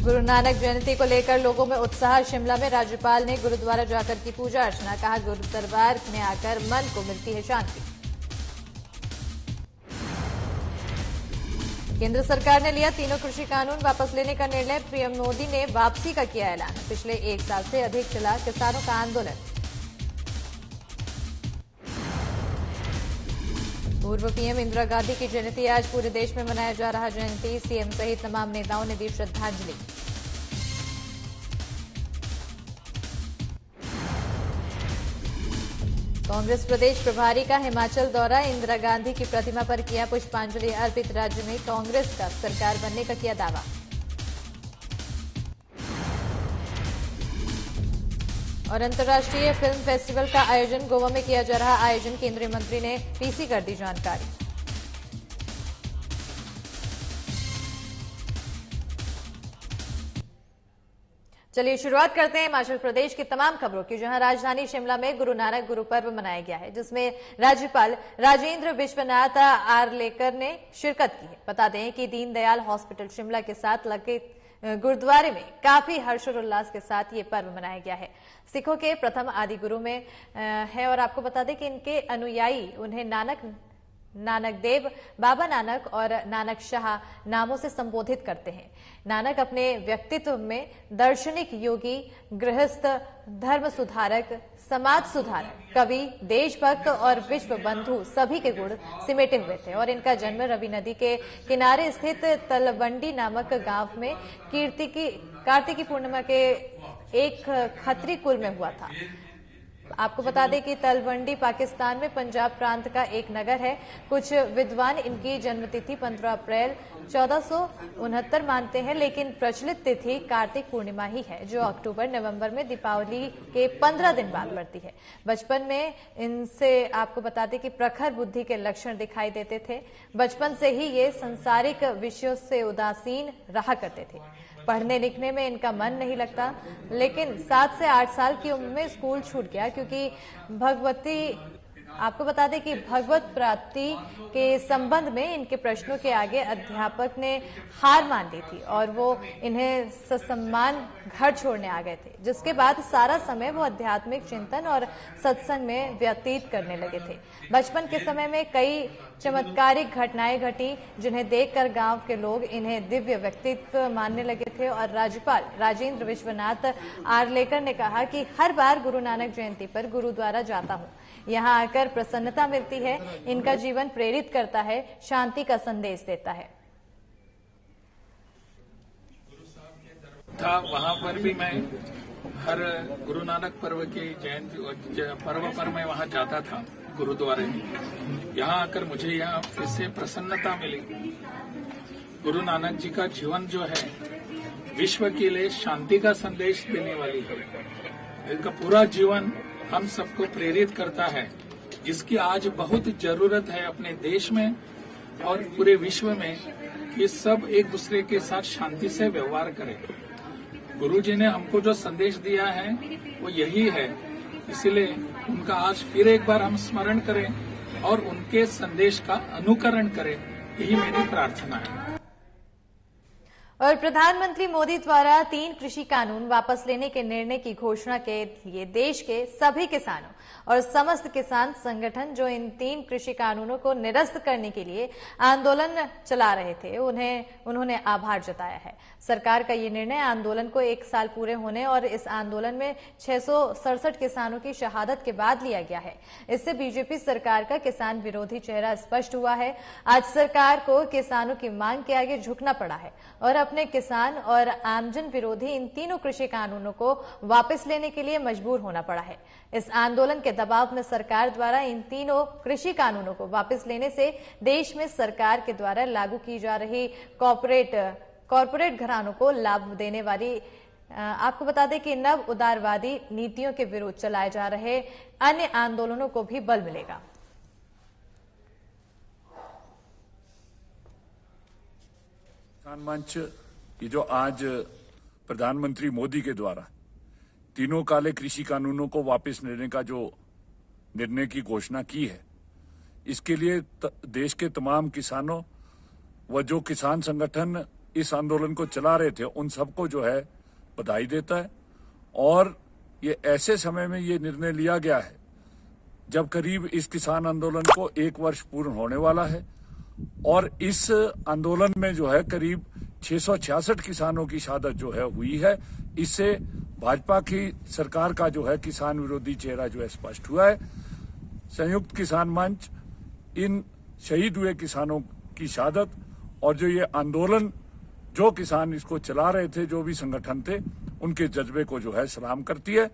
गुरु नानक जयंती को लेकर लोगों में उत्साह। शिमला में राज्यपाल ने गुरुद्वारा जाकर की पूजा अर्चना। कहा, गुरु दरबार में आकर मन को मिलती है शांति। केंद्र सरकार ने लिया तीनों कृषि कानून वापस लेने का निर्णय। पीएम मोदी ने वापसी का किया ऐलान। पिछले 1 साल से अधिक चला किसानों का आंदोलन। पूर्व पीएम इंदिरा गांधी की जयंती आज पूरे देश में मनाया जा रहा। जयंती सीएम सहित तमाम नेताओं ने दी श्रद्धांजलि। कांग्रेस प्रदेश प्रभारी का हिमाचल दौरा। इंदिरा गांधी की प्रतिमा पर किया पुष्पांजलि अर्पित। राज्य में कांग्रेस का सरकार बनने का किया दावा। और अंतर्राष्ट्रीय फिल्म फेस्टिवल का आयोजन गोवा में किया जा रहा। आयोजन केंद्रीय मंत्री ने पीसी कर दी जानकारी। चलिए शुरुआत करते हैं हिमाचल प्रदेश की तमाम खबरों की, जहां राजधानी शिमला में गुरु नानक गुरु पर्व मनाया गया है, जिसमें राज्यपाल राजेंद्र विश्वनाथ आर्लेकर ने शिरकत की है। बता दें कि दीनदयाल हॉस्पिटल शिमला के साथ लगे गुरुद्वारे में काफी हर्षोल्लास के साथ ये पर्व मनाया गया है। सिखों के प्रथम आदि गुरु में है और आपको बता दें कि इनके अनुयायी उन्हें नानक देव, बाबा नानक और नानक शाह नामों से संबोधित करते हैं। नानक अपने व्यक्तित्व में दार्शनिक, योगी, गृहस्थ, धर्म सुधारक, समाज सुधारक, कवि, देशभक्त और विश्व बंधु सभी के गुण सिमेटे हुए थे। और इनका जन्म रवि नदी के किनारे स्थित तलवंडी नामक गांव में कार्तिकी पूर्णिमा के एक खत्री कुल में हुआ था। आपको बता दें कि तलवंडी पाकिस्तान में पंजाब प्रांत का एक नगर है। कुछ विद्वान इनकी जन्मतिथि 15 अप्रैल 1469 मानते हैं, लेकिन प्रचलित तिथि कार्तिक पूर्णिमा ही है, जो अक्टूबर नवंबर में दीपावली के 15 दिन बाद पड़ती है। बचपन में इनसे आपको बता दें कि प्रखर बुद्धि के लक्षण दिखाई देते थे। बचपन से ही ये संसारिक विषयों से उदासीन रहा करते थे। पढ़ने लिखने में इनका मन नहीं लगता, लेकिन 7 से 8 साल की उम्र में स्कूल छूट गया, क्योंकि आपको बता दें कि भगवत प्राप्ति के संबंध में इनके प्रश्नों के आगे अध्यापक ने हार मान ली थी और वो इन्हें ससम्मान घर छोड़ने आ गए थे, जिसके बाद सारा समय वो आध्यात्मिक चिंतन और सत्संग में व्यतीत करने लगे थे। बचपन के समय में कई चमत्कारिक घटनाएं घटी, जिन्हें देखकर गांव के लोग इन्हें दिव्य व्यक्तित्व मानने लगे थे। और राज्यपाल राजेंद्र विश्वनाथ आर्लेकर ने कहा कि हर बार गुरु नानक जयंती पर गुरुद्वारा जाता हूं, यहाँ आकर प्रसन्नता मिलती है। इनका जीवन प्रेरित करता है, शांति का संदेश देता है। था वहाँ पर भी मैं हर गुरु नानक पर्व की जयंती पर्व पर मैं वहाँ जाता था गुरुद्वारे में। यहाँ आकर मुझे यहाँ फिर से प्रसन्नता मिली। गुरु नानक जी का जीवन जो है विश्व के लिए शांति का संदेश देने वाली है। इनका पूरा जीवन हम सबको प्रेरित करता है, जिसकी आज बहुत जरूरत है अपने देश में और पूरे विश्व में, कि सब एक दूसरे के साथ शांति से व्यवहार करें। गुरु जी ने हमको जो संदेश दिया है वो यही है, इसलिए उनका आज फिर एक बार हम स्मरण करें और उनके संदेश का अनुकरण करें, यही मेरी प्रार्थना है। और प्रधानमंत्री मोदी द्वारा 3 कृषि कानून वापस लेने के निर्णय की घोषणा के लिए देश के सभी किसानों और समस्त किसान संगठन जो इन 3 कृषि कानूनों को निरस्त करने के लिए आंदोलन चला रहे थे, उन्होंने आभार जताया है। सरकार का ये निर्णय आंदोलन को 1 साल पूरे होने और इस आंदोलन में 667 किसानों की शहादत के बाद लिया गया है। इससे बीजेपी सरकार का किसान विरोधी चेहरा स्पष्ट हुआ है। आज सरकार को किसानों की मांग के आगे झुकना पड़ा है और अपने किसान और आमजन विरोधी इन तीनों कृषि कानूनों को वापस लेने के लिए मजबूर होना पड़ा है। इस आंदोलन के दबाव में सरकार द्वारा इन तीनों कृषि कानूनों को वापस लेने से देश में सरकार के द्वारा लागू की जा रही कॉरपोरेट घरानों को लाभ देने वाली आपको बता दें कि नव उदारवादी नीतियों के विरुद्ध चलाए जा रहे अन्य आंदोलनों को भी बल मिलेगा। किसान मंच ये जो आज प्रधानमंत्री मोदी के द्वारा तीनों काले कृषि कानूनों को वापस लेने का जो निर्णय की घोषणा की है, इसके लिए देश के तमाम किसानों व जो किसान संगठन इस आंदोलन को चला रहे थे उन सबको जो है बधाई देता है। और ये ऐसे समय में ये निर्णय लिया गया है जब करीब इस किसान आंदोलन को 1 वर्ष पूर्ण होने वाला है और इस आंदोलन में जो है करीब 666 किसानों की शहादत जो है हुई है। इससे भाजपा की सरकार का जो है किसान विरोधी चेहरा जो है स्पष्ट हुआ है। संयुक्त किसान मंच इन शहीद हुए किसानों की शहादत और जो ये आंदोलन जो किसान इसको चला रहे थे, जो भी संगठन थे, उनके जज्बे को जो है सलाम करती है।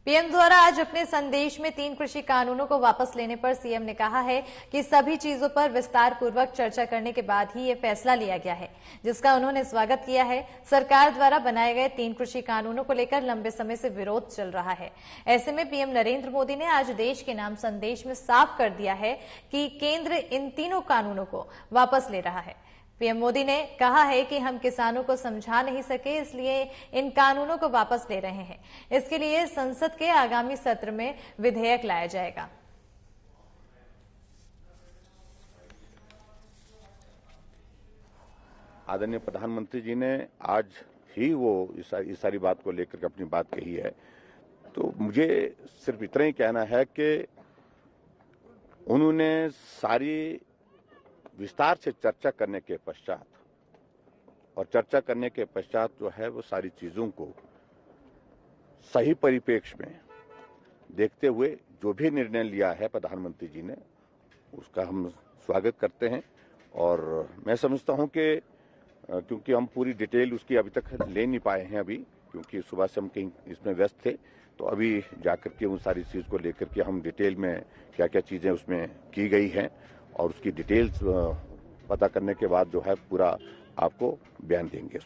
पीएम द्वारा आज अपने संदेश में 3 कृषि कानूनों को वापस लेने पर सीएम ने कहा है कि सभी चीजों पर विस्तार पूर्वक चर्चा करने के बाद ही ये फैसला लिया गया है, जिसका उन्होंने स्वागत किया है। सरकार द्वारा बनाए गए 3 कृषि कानूनों को लेकर लंबे समय से विरोध चल रहा है। ऐसे में पीएम नरेंद्र मोदी ने आज देश के नाम संदेश में साफ कर दिया है कि केंद्र इन तीनों कानूनों को वापस ले रहा है। पीएम मोदी ने कहा है कि हम किसानों को समझा नहीं सके, इसलिए इन कानूनों को वापस ले रहे हैं। इसके लिए संसद के आगामी सत्र में विधेयक लाया जाएगा। आदरणीय प्रधानमंत्री जी ने आज ही वो इस सारी बात को लेकर के अपनी बात कही है, तो मुझे सिर्फ इतना ही कहना है कि उन्होंने सारी विस्तार से चर्चा करने के पश्चात जो है वो सारी चीजों को सही परिप्रेक्ष्य में देखते हुए जो भी निर्णय लिया है प्रधानमंत्री जी ने, उसका हम स्वागत करते हैं। और मैं समझता हूं कि क्योंकि हम पूरी डिटेल उसकी अभी तक ले नहीं पाए हैं अभी, क्योंकि सुबह से हम कहीं इसमें व्यस्त थे, तो अभी जाकर के उन सारी चीज को लेकर के हम डिटेल में क्या क्या चीजें उसमें की गई हैं और उसकी डिटेल्स पता करने के बाद जो है पूरा आपको बयान देंगे।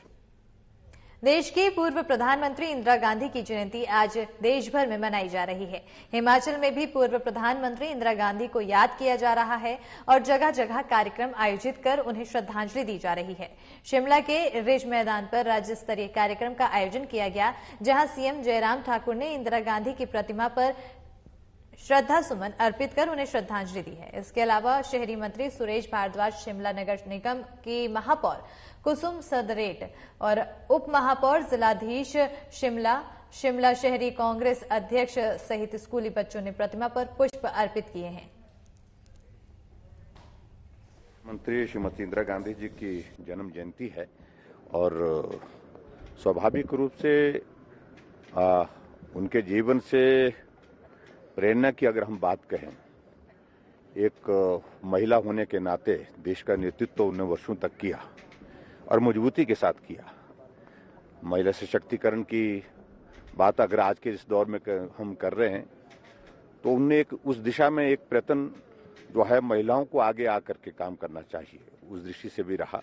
देश की पूर्व प्रधानमंत्री इंदिरा गांधी की जयंती आज देश भर में मनाई जा रही है। हिमाचल में भी पूर्व प्रधानमंत्री इंदिरा गांधी को याद किया जा रहा है और जगह जगह कार्यक्रम आयोजित कर उन्हें श्रद्धांजलि दी जा रही है। शिमला के रिज मैदान पर राज्य स्तरीय कार्यक्रम का आयोजन किया गया, जहां सीएम जयराम ठाकुर ने इंदिरा गांधी की प्रतिमा पर श्रद्धा सुमन अर्पित कर उन्हें श्रद्धांजलि दी है। इसके अलावा शहरी मंत्री सुरेश भारद्वाज, शिमला नगर निगम की महापौर कुसुम सदरेट और उप महापौर जिलाधीश शिमला शहरी कांग्रेस अध्यक्ष सहित स्कूली बच्चों ने प्रतिमा पर पुष्प अर्पित किए हैं। मंत्री श्रीमती इंदिरा गांधी जी की जन्म जयंती है और स्वाभाविक रूप से उनके जीवन से प्रेरणा की अगर हम बात कहें, एक महिला होने के नाते देश का नेतृत्व उन्होंने वर्षों तक किया और मजबूती के साथ किया। महिला सशक्तिकरण की बात अगर आज के इस दौर में हम कर रहे हैं, तो उनने एक उस दिशा में एक प्रयत्न जो है महिलाओं को आगे आकर के काम करना चाहिए, उस दृष्टि से भी रहा।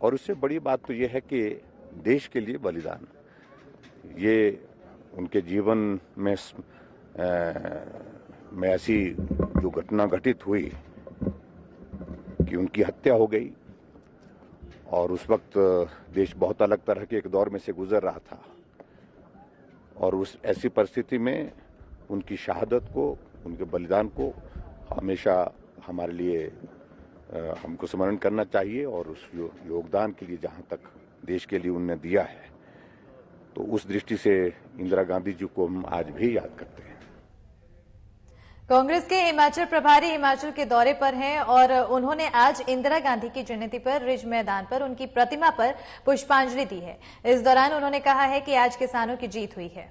और उससे बड़ी बात तो ये है कि देश के लिए बलिदान, ये उनके जीवन में ऐसी जो घटना घटित हुई कि उनकी हत्या हो गई और उस वक्त देश बहुत अलग तरह के एक दौर में से गुजर रहा था और उस ऐसी परिस्थिति में उनकी शहादत को, उनके बलिदान को हमेशा हमारे लिए हमको स्मरण करना चाहिए और उस योगदान के लिए जहां तक देश के लिए उन्होंने दिया है, तो उस दृष्टि से इंदिरा गांधी जी को हम आज भी याद करते हैं। कांग्रेस के हिमाचल प्रभारी हिमाचल के दौरे पर हैं और उन्होंने आज इंदिरा गांधी की जयंती पर रिज मैदान पर उनकी प्रतिमा पर पुष्पांजलि दी है। इस दौरान उन्होंने कहा है कि आज किसानों की जीत हुई है।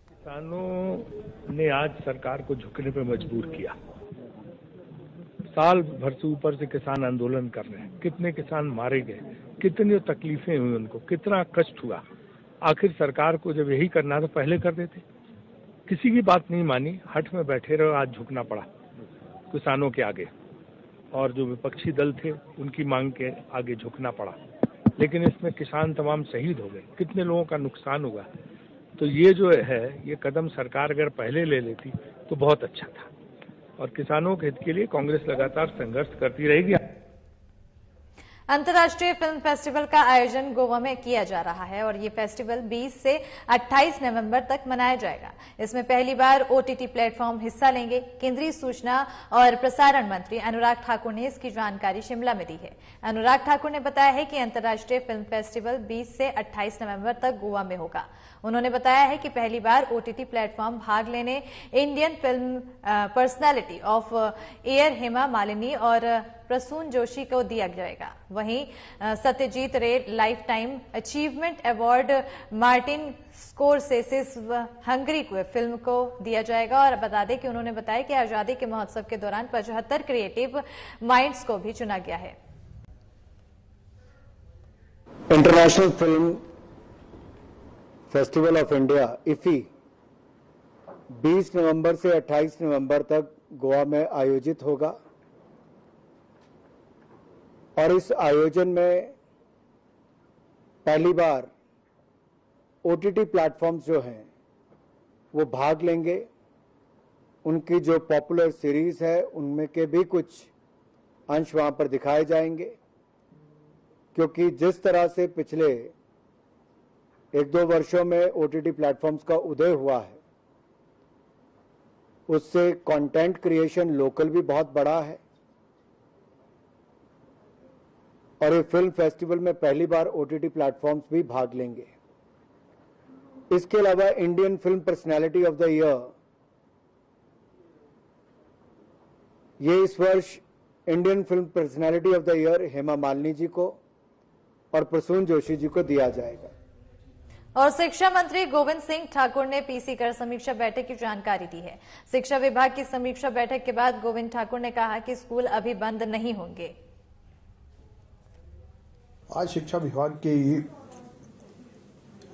किसानों ने आज सरकार को झुकने पर मजबूर किया। साल भर से ऊपर से किसान आंदोलन कर रहे हैं, कितने किसान मारे गए, कितनी तकलीफें हुई उनको, कितना कष्ट हुआ। आखिर सरकार को जब यही करना था पहले कर देते। किसी की बात नहीं मानी, हट में बैठे रहो, आज झुकना पड़ा किसानों के आगे और जो विपक्षी दल थे उनकी मांग के आगे झुकना पड़ा। लेकिन इसमें किसान तमाम शहीद हो गए, कितने लोगों का नुकसान हुआ। तो ये जो है, ये कदम सरकार अगर पहले ले लेती तो बहुत अच्छा था और किसानों के हित के लिए कांग्रेस लगातार संघर्ष करती रहेगी। अंतर्राष्ट्रीय फिल्म फेस्टिवल का आयोजन गोवा में किया जा रहा है और ये फेस्टिवल 20 से 28 नवंबर तक मनाया जाएगा। इसमें पहली बार ओटीटी प्लेटफॉर्म हिस्सा लेंगे। केंद्रीय सूचना और प्रसारण मंत्री अनुराग ठाकुर ने इसकी जानकारी शिमला में दी है। अनुराग ठाकुर ने बताया है कि अंतर्राष्ट्रीय फिल्म फेस्टिवल 20 से 28 नवंबर तक गोवा में होगा। उन्होंने बताया है कि पहली बार ओटीटी प्लेटफॉर्म भाग लेने Indian film personality of year Hema Malini और प्रसून जोशी को दिया जाएगा। वहीं Satyajit Ray life time achievement award Martin Scorsese's हंगरी को फिल्म को दिया जाएगा। और बता दें कि उन्होंने बताया कि आजादी के महोत्सव के दौरान 75 क्रिएटिव माइंड्स को भी चुना गया है। International Film Festival of India IFFI 20 नवंबर से 28 नवंबर तक गोवा में आयोजित होगा और इस आयोजन में पहली बार ओटीटी प्लेटफॉर्म्स जो हैं वो भाग लेंगे। उनकी जो पॉपुलर सीरीज है उनमें के भी कुछ अंश वहां पर दिखाए जाएंगे, क्योंकि जिस तरह से पिछले 1-2 वर्षों में ओटीटी प्लेटफॉर्म्स का उदय हुआ है उससे कंटेंट क्रिएशन लोकल भी बहुत बड़ा है और ये फिल्म फेस्टिवल में पहली बार ओटीटी प्लेटफॉर्म्स भी भाग लेंगे। इसके अलावा Indian film personality of the year, ये इस वर्ष Indian film personality of the year Hema Malini ji को और प्रसून जोशी जी को दिया जाएगा। और शिक्षा मंत्री गोविंद सिंह ठाकुर ने पीसी कर समीक्षा बैठक की जानकारी दी है। शिक्षा विभाग की समीक्षा बैठक के बाद गोविंद ठाकुर ने कहा कि स्कूल अभी बंद नहीं होंगे। आज शिक्षा विभाग की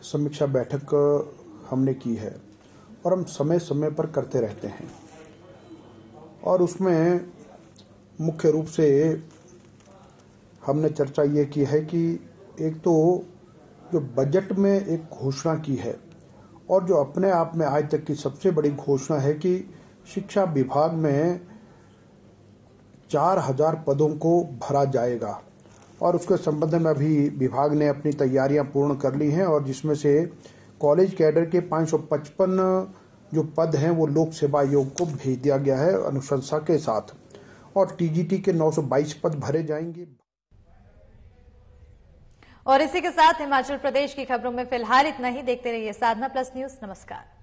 समीक्षा बैठक हमने की है और हम समय समय पर करते रहते हैं और उसमें मुख्य रूप से हमने चर्चा ये की है कि एक तो जो बजट में एक घोषणा की है और जो अपने आप में आज तक की सबसे बड़ी घोषणा है कि शिक्षा विभाग में 4000 पदों को भरा जाएगा और उसके संबंध में अभी विभाग ने अपनी तैयारियां पूर्ण कर ली हैं और जिसमें से कॉलेज कैडर के 555 जो पद हैं वो लोक सेवा आयोग को भेज दिया गया है अनुशंसा के साथ और टीजीटी के 922 पद भरे जाएंगे। और इसी के साथ हिमाचल प्रदेश की खबरों में फिलहाल इतना ही। देखते रहिए साधना प्लस न्यूज। नमस्कार।